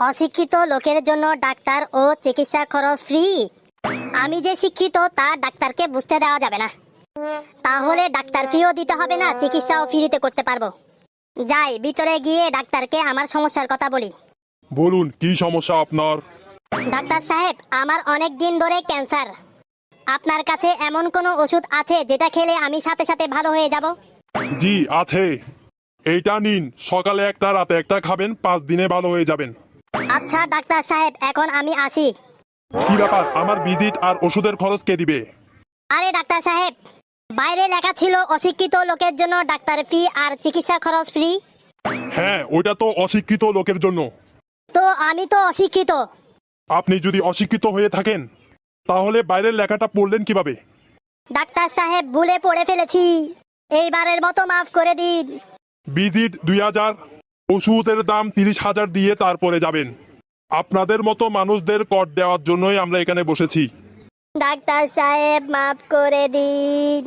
অশিক্ষিত লোকের জন্য ডাক্তার ও চিকিৎসা খরচ ফ্রি। আমি যে শিক্ষিত তা ডাক্তারকে বুঝতে দেওয়া যাবে না। তাহলে ডাক্তার ফিও দিতে হবে না, চিকিৎসাও ফ্রিতে করতে পারবো। যাই ভিতরে গিয়ে ডাক্তারকে আমার সমস্যার কথা বলি। বলুন কি সমস্যা আপনার? ডাক্তার সাহেব, আমার অনেক দিন ধরে ক্যান্সার। আপনার কাছে এমন কোনো ওষুধ আছে যেটা খেলে আমি সাথে সাথে ভালো হয়ে যাব? জি আছে, এইটা নিন, সকালে একটা রাতে একটা খাবেন, 5 দিনে ভালো হয়ে যাবেন। আচ্ছা ডাক্তার সাহেব, এখন আমি আসি। কি ব্যাপার, আমার ভিজিট আর ওষুধের খরচ কে দিবে? আরে ডাক্তার সাহেব, বাইরে লেখা ছিল অশিক্ষিত লোকের জন্য ডাক্তার ফি আর চিকিৎসা খরচ ফ্রি। হ্যাঁ, ওইটা তো অশিক্ষিত লোকের জন্য। তো আমি তো অশিক্ষিত। আপনি যদি অশিক্ষিত হয়ে থাকেন তাহলে বাইরের লেখাটা পড়লেন কিভাবে? ডাক্তার সাহেব, ভুলে পড়ে ফেলেছি, এইবারের মতো মাফ করে দিন। ভিজিট 2000, ওষুধের দাম 30,000 দিয়ে তারপরে যাবেন। আপনাদের মতো মানুষদের কর দেওয়ার জন্যই আমরা এখানে বসেছি। ডাক্তার সাহেব, মাফ করে দিন।